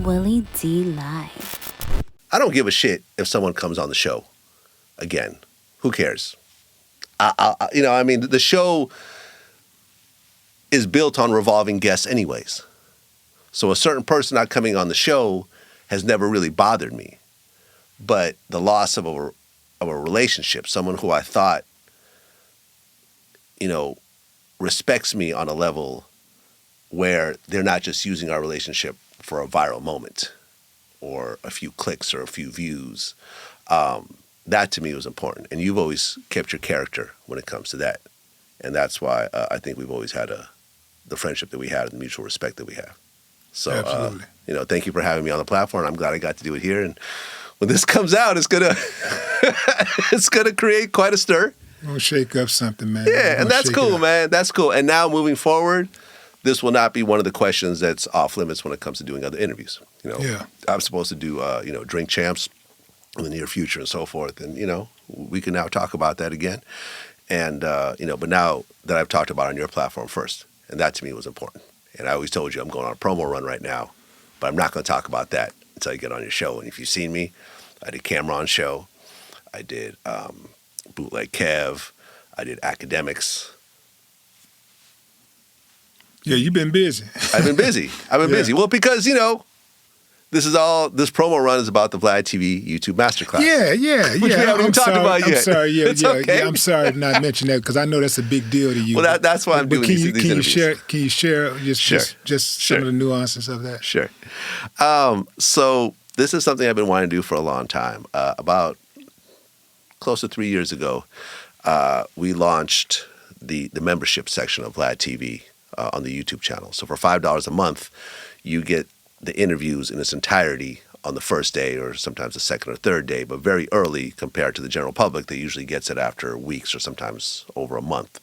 Willie D Live. I don't give a shit if someone comes on the show again. Who cares? The show is built on revolving guests anyways. So a certain person not coming on the show has never really bothered me. But the loss of a relationship, someone who I thought, respects me on a level where they're not just using our relationship for a viral moment or a few clicks or a few views. That to me was important. And you've always kept your character when it comes to that. And that's why I think we've always had the friendship that we had and the mutual respect that we have. So, absolutely. Thank you for having me on the platform. I'm glad I got to do it here. And when this comes out, it's gonna create quite a stir. We'll shake up something, man. Yeah, and that's cool, man. That's cool. And now moving forward, this will not be one of the questions that's off limits when it comes to doing other interviews. Yeah. I'm supposed to do, Drink Champs in the near future and so forth. And, we can now talk about that again. And, but now that I've talked about it on your platform first, and that to me was important. And I always told you I'm going on a promo run right now, but I'm not going to talk about that until I get on your show. And if you've seen me, I did Cameron's show. I did Bootleg Kev. I did Academics. Yeah, you've been busy. I've been busy. Busy. Well, because, this promo run is about the Vlad TV YouTube Masterclass. Yeah. Which we haven't even talked about yet. I'm sorry, It's okay. I'm sorry to not mention that because I know that's a big deal to you. Well, that's why I'm doing these interviews. Can you share just some of the nuances of that? Sure. So this is something I've been wanting to do for a long time. About close to 3 years ago, we launched the membership section of Vlad TV on the YouTube channel. So for $5 a month, you get the interviews in its entirety on the first day or sometimes the second or third day, but very early compared to the general public that usually gets it after weeks or sometimes over a month.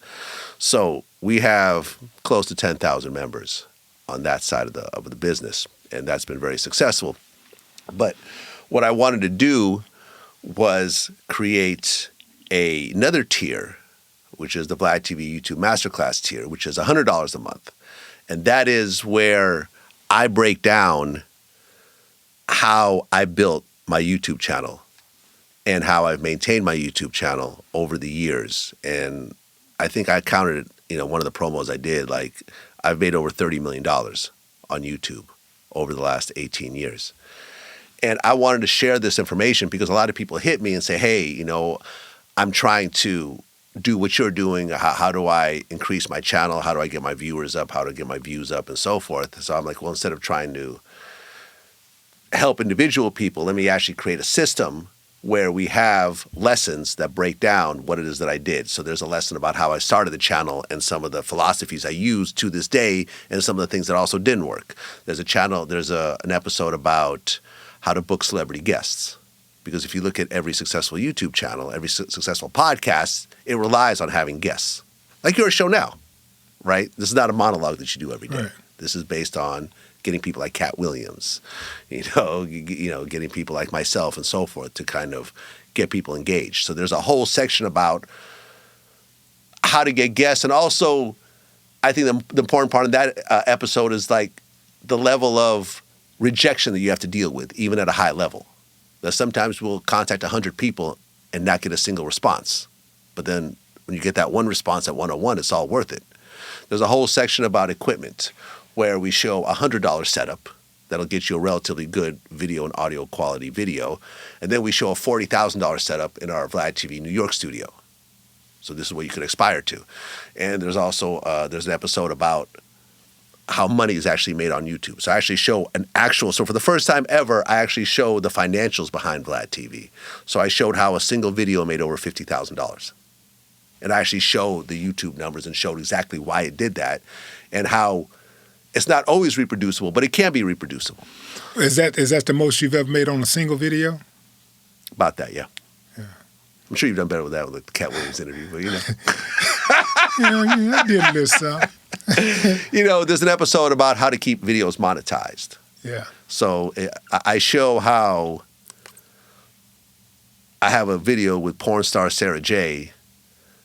So we have close to 10,000 members on that side of the business, and that's been very successful. But what I wanted to do was create another tier, which is the Vlad TV YouTube Masterclass tier, which is $100 a month. And that is where I break down how I built my YouTube channel and how I've maintained my YouTube channel over the years. And I think I counted it, one of the promos I did, like I've made over $30 million on YouTube over the last 18 years. And I wanted to share this information because a lot of people hit me and say, hey, I'm trying to do what you're doing. How do I increase my channel? How do I get my viewers up? How do I get my views up and so forth? So I'm like, well, instead of trying to help individual people, let me actually create a system where we have lessons that break down what it is that I did. So there's a lesson about how I started the channel and some of the philosophies I use to this day and some of the things that also didn't work. There's an episode about how to book celebrity guests. Because if you look at every successful YouTube channel, every successful podcast, it relies on having guests. Like your show now, right? This is not a monologue that you do every day. Right. This is based on getting people like Cat Williams, getting people like myself and so forth to kind of get people engaged. So there's a whole section about how to get guests. And also, I think the important part of that episode is like the level of rejection that you have to deal with, even at a high level. That sometimes we'll contact 100 people and not get a single response. But then when you get that one response at 101, it's all worth it. There's a whole section about equipment where we show a $100 setup that'll get you a relatively good video and audio quality video. And then we show a $40,000 setup in our Vlad TV New York studio. So this is what you could aspire to. And there's also there's an episode about how money is actually made on YouTube. So I actually show so for the first time ever, I actually show the financials behind Vlad TV. So I showed how a single video made over $50,000. And I actually showed the YouTube numbers and showed exactly why it did that and how it's not always reproducible, but it can be reproducible. Is that the most you've ever made on a single video? About that, yeah. I'm sure you've done better with that with the Cat Williams interview, but I did a little something. There's an episode about how to keep videos monetized. Yeah. So I show how I have a video with porn star Sarah J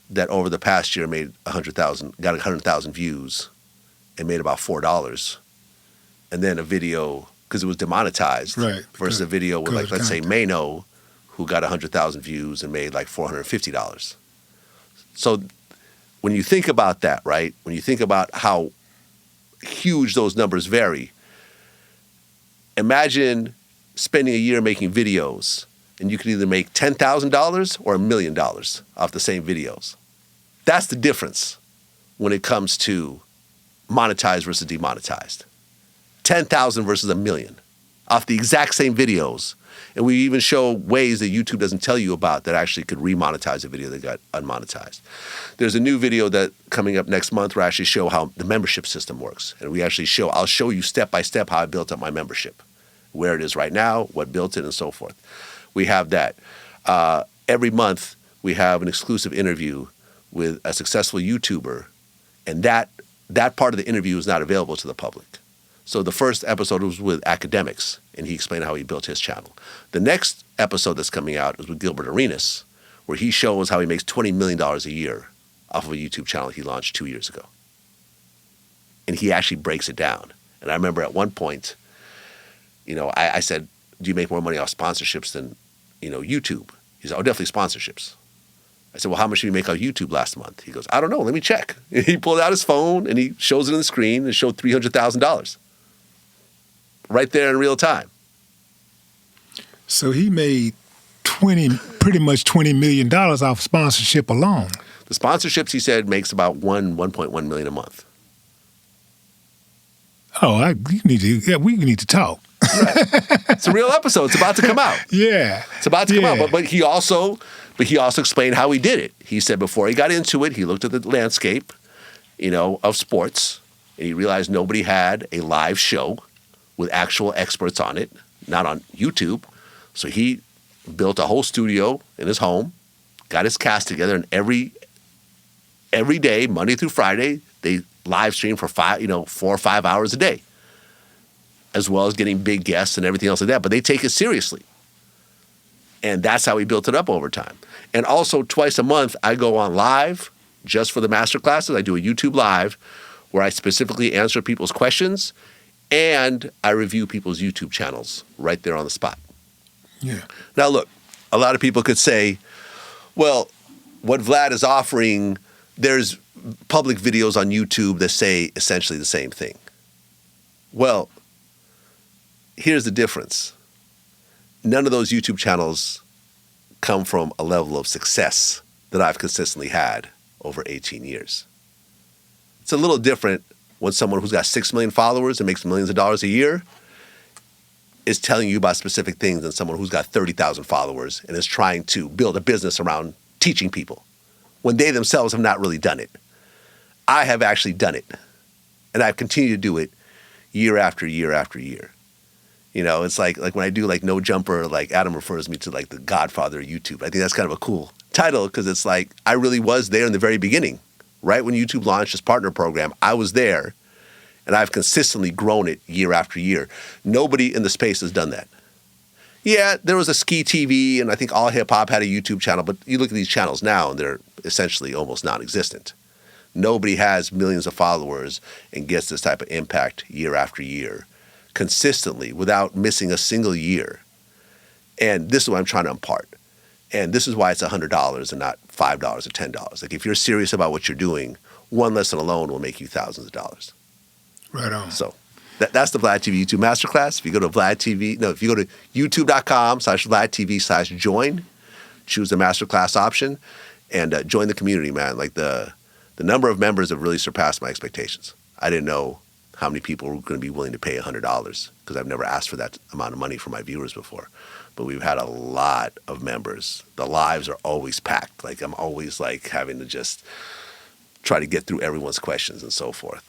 that over the past year made got 100,000 views and made about $4. And then a video because it was demonetized, right? Versus a video with like, let's say Mano, who got 100,000 views and made like $450. So when you think about that, right? When you think about how huge those numbers vary, imagine spending a year making videos and you could either make $10,000 or $1 million off the same videos. That's the difference when it comes to monetized versus demonetized. 10,000 versus $1 million off the exact same videos. And we even show ways that YouTube doesn't tell you about that actually could remonetize a video that got unmonetized. There's a new video that coming up next month where I actually show how the membership system works. And I'll show you step by step how I built up my membership, where it is right now, what built it, and so forth. We have that. Every month, we have an exclusive interview with a successful YouTuber, and that part of the interview is not available to the public. So the first episode was with academics, and he explained how he built his channel. The next episode that's coming out is with Gilbert Arenas, where he shows how he makes $20 million a year off of a YouTube channel he launched 2 years ago. And he actually breaks it down. And I remember at one point, I said, do you make more money off sponsorships than, YouTube? He said, oh, definitely sponsorships. I said, well, how much did you make on YouTube last month? He goes, I don't know. Let me check. And he pulled out his phone and he shows it on the screen and showed $300,000 right there in real time. So he made pretty much $20 million off sponsorship alone. The sponsorships, he said, makes about $1.1 million a month. Oh, we need to talk. Right. It's a real episode. It's about to come out. Yeah. It's about to come out. But he also explained how he did it. He said before he got into it, he looked at the landscape, of sports, and he realized nobody had a live show with actual experts on it, not on YouTube. So he built a whole studio in his home, got his cast together, and every day, Monday through Friday, they live stream for 4 or 5 hours a day, as well as getting big guests and everything else like that. But they take it seriously. And that's how we built it up over time. And also twice a month, I go on live just for the masterclasses. I do a YouTube live where I specifically answer people's questions and I review people's YouTube channels right there on the spot. Yeah. Now, look, a lot of people could say, well, what Vlad is offering, there's public videos on YouTube that say essentially the same thing. Well, here's the difference. None of those YouTube channels come from a level of success that I've consistently had over 18 years. It's a little different when someone who's got 6 million followers and makes millions of dollars a year is telling you about specific things than someone who's got 30,000 followers and is trying to build a business around teaching people when they themselves have not really done it. I have actually done it, and I've continued to do it year after year after year. It's like when I do like No Jumper, like Adam refers me to like the Godfather of YouTube. I think that's kind of a cool title because it's like I really was there in the very beginning. Right when YouTube launched its partner program, I was there, and I've consistently grown it year after year. Nobody in the space has done that. Yeah, there was a Ski TV, and I think All Hip Hop had a YouTube channel, but you look at these channels now, and they're essentially almost non-existent. Nobody has millions of followers and gets this type of impact year after year, consistently, without missing a single year. And this is what I'm trying to impart. And this is why it's $100 and not $5 or $10. Like if you're serious about what you're doing, one lesson alone will make you thousands of dollars. Right on. So that's the Vlad TV YouTube Masterclass. If you go to youtube.com/VladTV/join, choose the Masterclass option, and join the community, man. Like the number of members have really surpassed my expectations. I didn't know how many people were going to be willing to pay $100 because I've never asked for that amount of money for my viewers before. But we've had a lot of members. The lives are always packed. Like I'm always like having to just try to get through everyone's questions and so forth.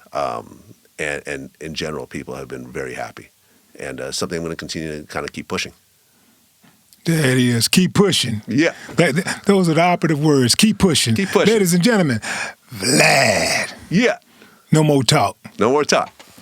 And in general, people have been very happy. And something I'm going to continue to kind of keep pushing. There it is. Keep pushing. Yeah. Those are the operative words. Keep pushing. Keep pushing. Ladies and gentlemen, Vlad. Yeah. No more talk. No more talk.